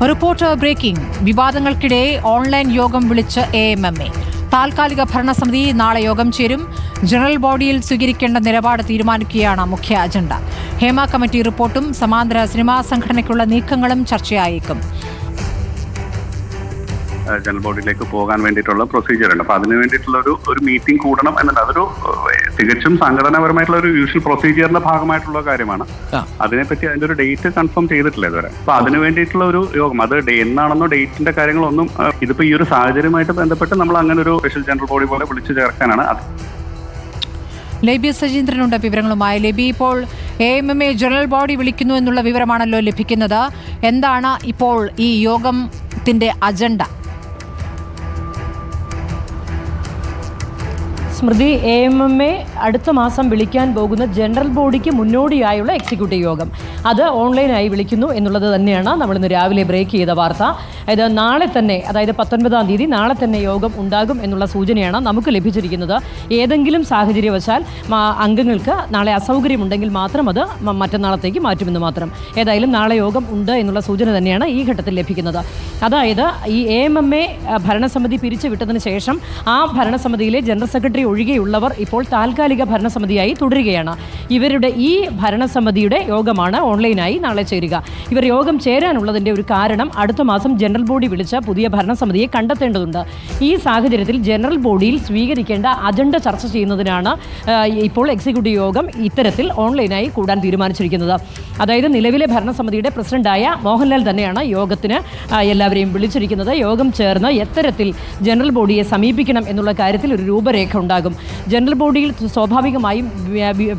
Reporter breaking. വിവാദങ്ങൾക്കിടെ online യോഗം വിളിച്ച് AMMA. താൽക്കാലിക ഭരണസമിതി നാളെ യോഗം ചേരും. ജനറൽ ബോഡിയിൽ സ്വീകരിക്കേണ്ട നിലപാട് തീരുമാനിക്കുകയാണ് മുഖ്യ അജണ്ട. ഹേമ കമ്മിറ്റി റിപ്പോർട്ടും സമാന്തര സിനിമാ സംഘടനയ്ക്കുള്ള നീക്കങ്ങളും ചർച്ചയായേക്കും. ജനറൽ ബോഡിയിലേക്ക് പോകാൻ വേണ്ടിയിട്ടുള്ള പ്രൊസീജിയർ ഉണ്ട്. അപ്പൊ അതിന് വേണ്ടിയിട്ടുള്ള ഒരു മീറ്റിംഗ് കൂടണം എന്നുണ്ട്. അതൊരു തികച്ചും സംഘടനാപരമായിട്ടുള്ള ഒരു യൂഷ്വൽ പ്രൊസീജിയറിന്റെ ഭാഗമായിട്ടുള്ള കാര്യമാണ്. അതിനെപ്പറ്റി അതിന്റെ ഒരു ഡേറ്റ് കൺഫേം ചെയ്തിട്ടില്ല ഇതുവരെ. അപ്പൊ അതിന് വേണ്ടിയിട്ടുള്ള ഒരു യോഗം, അത് എന്നാണെന്നോ ഡേറ്റിന്റെ കാര്യങ്ങളൊന്നും ഇതിപ്പോ ഈ ഒരു സാഹചര്യമായിട്ട് ബന്ധപ്പെട്ട് നമ്മൾ അങ്ങനെ ഒരു സ്പെഷ്യൽ ജനറൽ ബോഡി പോലെ വിളിച്ചു ചേർക്കാനാണ്. ലേബി സജീന്ദ്രനുണ്ട് വിവരങ്ങളുമായി. ലേബി, ഇപ്പോൾ AMMA ജനറൽ ബോഡി വിളിക്കുന്നു എന്നുള്ള വിവരമാണല്ലോ ലഭിക്കുന്നത്. എന്താണ് ഇപ്പോൾ ഈ യോഗത്തിന്റെ അജണ്ട? സ്മൃതി, AMMA അടുത്ത മാസം വിളിക്കാൻ പോകുന്ന ജനറൽ ബോഡിക്ക് മുന്നോടിയായുള്ള എക്സിക്യൂട്ടീവ് യോഗം അത് ഓൺലൈനായി വിളിക്കുന്നു എന്നുള്ളത് തന്നെയാണ് നമ്മളിന്ന് രാവിലെ ബ്രേക്ക് ചെയ്ത വാർത്ത. ഇത് നാളെ തന്നെ, അതായത് 19-ാം തീയതി നാളെ തന്നെ യോഗം ഉണ്ടാകും എന്നുള്ള സൂചനയാണ് നമുക്ക് ലഭിച്ചിരിക്കുന്നത്. ഏതെങ്കിലും സാഹചര്യവശാൽ അംഗങ്ങൾക്ക് നാളെ അസൗകര്യമുണ്ടെങ്കിൽ മാത്രം അത് മറ്റന്നാളത്തേക്ക് മാറ്റുമെന്ന് മാത്രം. ഏതായാലും നാളെ യോഗം ഉണ്ട് എന്നുള്ള സൂചന തന്നെയാണ് ഈ ഘട്ടത്തിൽ ലഭിക്കുന്നത്. അതായത് ഈ AMMA ഭരണസമിതി പിരിച്ചുവിട്ടതിന് ശേഷം ആ ഭരണസമിതിയിലെ ജനറൽ സെക്രട്ടറി ഒഴികെയുള്ളവർ ഇപ്പോൾ താൽക്കാലിക ഭരണസമിതിയായി തുടരുകയാണ്. ഇവരുടെ ഈ ഭരണസമിതിയുടെ യോഗമാണ് ഓൺലൈനായി നാളെ ചേരുക. ഇവർ യോഗം ചേരാനുള്ളതിൻ്റെ ഒരു കാരണം അടുത്ത മാസം ജനറൽ ബോഡി വിളിച്ച പുതിയ ഭരണസമിതിയെ കണ്ടെത്തേണ്ടതുണ്ട്. ഈ സാഹചര്യത്തിൽ ജനറൽ ബോഡിയിൽ സ്വീകരിക്കേണ്ട അജണ്ട ചർച്ച ചെയ്യുന്നതിനാണ് ഇപ്പോൾ എക്സിക്യൂട്ടീവ് യോഗം ഇത്തരത്തിൽ ഓൺലൈനായി കൂടാൻ തീരുമാനിച്ചിരിക്കുന്നത്. അതായത് നിലവിലെ ഭരണസമിതിയുടെ പ്രസിഡന്റായ മോഹൻലാൽ തന്നെയാണ് യോഗത്തിന് എല്ലാവരെയും വിളിച്ചിരിക്കുന്നത്. യോഗം ചേർന്ന് എത്തരത്തിൽ ജനറൽ ബോഡിയെ സമീപിക്കണം എന്നുള്ള കാര്യത്തിൽ ഒരു രൂപരേഖ ഉണ്ടാകും. ജനറൽ ബോഡിയിൽ സ്വാഭാവികമായും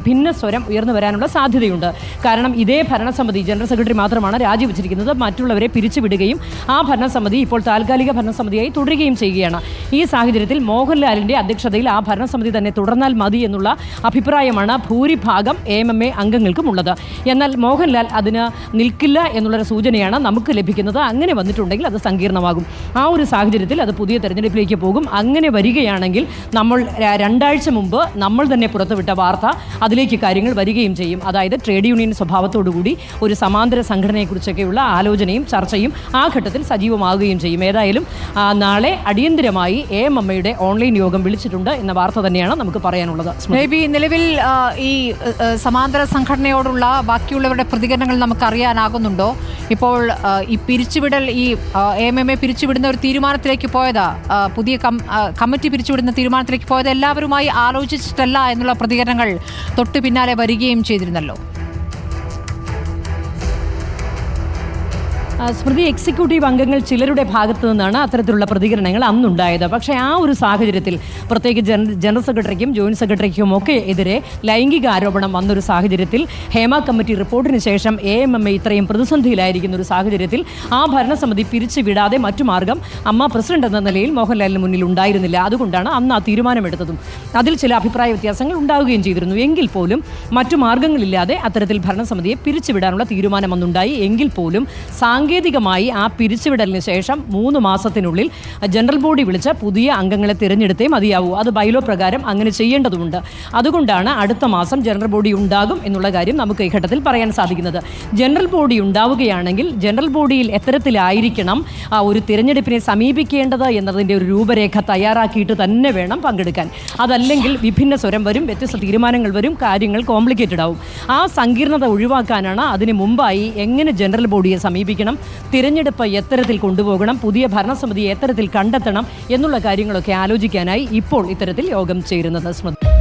ഭിന്ന സ്വരം ഉയർന്നു വരാനുള്ള സാധ്യതയുണ്ട്. കാരണം ഇതേ ഭരണസമിതി ജനറൽ സെക്രട്ടറി മാത്രമാണ് രാജിവെച്ചിരിക്കുന്നത്. മറ്റുള്ളവരെ പിരിച്ചുവിടുകയും ആ ഭരണസമിതി ഇപ്പോൾ താൽക്കാലിക ഭരണസമിതിയായി തുടരുകയും ചെയ്യുകയാണ്. ഈ സാഹചര്യത്തിൽ മോഹൻലാലിൻ്റെ അധ്യക്ഷതയിൽ ആ ഭരണസമിതി തന്നെ തുടർന്നാൽ മതി എന്നുള്ള അഭിപ്രായമാണ് ഭൂരിഭാഗം AMMA അംഗങ്ങൾക്കും ഉള്ളത്. എന്നാൽ മോഹൻലാൽ അതിന് നിൽക്കില്ല എന്നുള്ളൊരു സൂചനയാണ് നമുക്ക് ലഭിക്കുന്നത്. അങ്ങനെ വന്നിട്ടുണ്ടെങ്കിൽ അത് സങ്കീർണമാകും. ആ ഒരു സാഹചര്യത്തിൽ അത് പുതിയ തെരഞ്ഞെടുപ്പിലേക്ക് പോകും. അങ്ങനെ വരികയാണെങ്കിൽ നമ്മൾ 2 ആഴ്ച മുമ്പ് നമ്മൾ തന്നെ പുറത്തുവിട്ട വാർത്ത, അതിലേക്ക് കാര്യങ്ങൾ വരികയും ചെയ്യും. അതായത് ട്രേഡ് യൂണിയൻ സ്വഭാവത്തോടുകൂടി ഒരു സമാന്തര സംഘടനയെക്കുറിച്ചൊക്കെയുള്ള ആലോചനയും ചർച്ചയും ആ ഘട്ടത്തിൽ സജീവമാകുകയും ചെയ്യും. ഏതായാലും നാളെ അടിയന്തരമായി AMMAയുടെ ഓൺലൈൻ യോഗം വിളിച്ചിട്ടുണ്ട് എന്ന വാർത്ത തന്നെയാണ് നമുക്ക് പറയാനുള്ളത്. നിലവിൽ ഈ സമാന്തര സംഘടനയോടുള്ള ബാക്കിയുള്ളവരുടെ പ്രതികരണങ്ങൾ നമുക്ക് അറിയാനാകുന്നുണ്ടോ? ഇപ്പോൾ ഈ പിരിച്ചുവിടൽ, ഈ AMMA പിരിച്ചുവിടുന്ന ഒരു തീരുമാനത്തിലേക്ക് പോയതാ, പുതിയ കമ്മിറ്റി പിരിച്ചുവിടുന്ന തീരുമാനത്തിലേക്ക് പോയത് എല്ലാവരുമായി ആലോചിച്ചിട്ടല്ല എന്നുള്ള പ്രതികരണങ്ങൾ തൊട്ടു പിന്നാലെ വരികയും ചെയ്തിരുന്നല്ലോ. സ്മൃതി, എക്സിക്യൂട്ടീവ് അംഗങ്ങൾ ചിലരുടെ ഭാഗത്തു നിന്നാണ് അത്തരത്തിലുള്ള പ്രതികരണങ്ങൾ അന്നുണ്ടായത്. പക്ഷേ ആ ഒരു സാഹചര്യത്തിൽ പ്രത്യേകിച്ച് ജനറൽ സെക്രട്ടറിക്കും ജോയിന്റ് സെക്രട്ടറിക്കും ഒക്കെ എതിരെ ലൈംഗിക ആരോപണം വന്നൊരു സാഹചര്യത്തിൽ ഹേമ കമ്മിറ്റി റിപ്പോർട്ടിന് ശേഷം AMMA ഇത്രയും പ്രതിസന്ധിയിലായിരിക്കുന്ന ഒരു സാഹചര്യത്തിൽ ആ ഭരണസമിതി പിരിച്ചുവിടാതെ മറ്റു മാർഗം അമ്മ പ്രസിഡന്റ് എന്ന നിലയിൽ മോഹൻലാലിന് മുന്നിൽ ഉണ്ടായിരുന്നില്ല. അതുകൊണ്ടാണ് അന്ന് ആ തീരുമാനമെടുത്തതും. അതിൽ ചില അഭിപ്രായ വ്യത്യാസങ്ങൾ ഉണ്ടാവുകയും ചെയ്തിരുന്നു. എങ്കിൽ പോലും മറ്റു മാർഗങ്ങളില്ലാതെ അത്തരത്തിൽ ഭരണസമിതിയെ പിരിച്ചുവിടാനുള്ള തീരുമാനം അന്നുണ്ടായി. എങ്കിൽ പോലും സാങ്കേതികമായി ആ പിരിച്ചുവിടലിന് ശേഷം 3 മാസത്തിനുള്ളിൽ ജനറൽ ബോഡി വിളിച്ച പുതിയ അംഗങ്ങളെ തിരഞ്ഞെടുത്തേ മതിയാവൂ. അത് ബൈലോ പ്രകാരം അങ്ങനെ ചെയ്യേണ്ടതുണ്ട്. അതുകൊണ്ടാണ് അടുത്ത മാസം ജനറൽ ബോഡി ഉണ്ടാകും എന്നുള്ള കാര്യം നമുക്ക് ഈ ഘട്ടത്തിൽ പറയാൻ സാധിക്കുന്നത്. ജനറൽ ബോഡി ഉണ്ടാവുകയാണെങ്കിൽ ജനറൽ ബോഡിയിൽ എത്തരത്തിലായിരിക്കണം ഒരു തിരഞ്ഞെടുപ്പിനെ സമീപിക്കേണ്ടത് എന്നതിൻ്റെ ഒരു രൂപരേഖ തയ്യാറാക്കിയിട്ട് തന്നെ വേണം പങ്കെടുക്കാൻ. അതല്ലെങ്കിൽ വിഭിന്ന സ്വരം വരും, വ്യത്യസ്ത തീരുമാനങ്ങൾ വരും, കാര്യങ്ങൾ കോംപ്ലിക്കേറ്റഡ് ആവും. ആ സങ്കീർണത ഒഴിവാക്കാനാണ് അതിന് മുമ്പായി എങ്ങനെ ജനറൽ ബോഡിയെ സമീപിക്കണം, തിരഞ്ഞെടുപ്പ് എത്തരത്തിൽ കൊണ്ടുപോകണം, പുതിയ ഭരണസമിതിയെ എത്തരത്തിൽ കണ്ടെത്തണം എന്നുള്ള കാര്യങ്ങളൊക്കെ ആലോചിക്കാനായി ഇപ്പോൾ ഇത്തരത്തിൽ യോഗം ചേരുന്നത്. സ്മൃതി.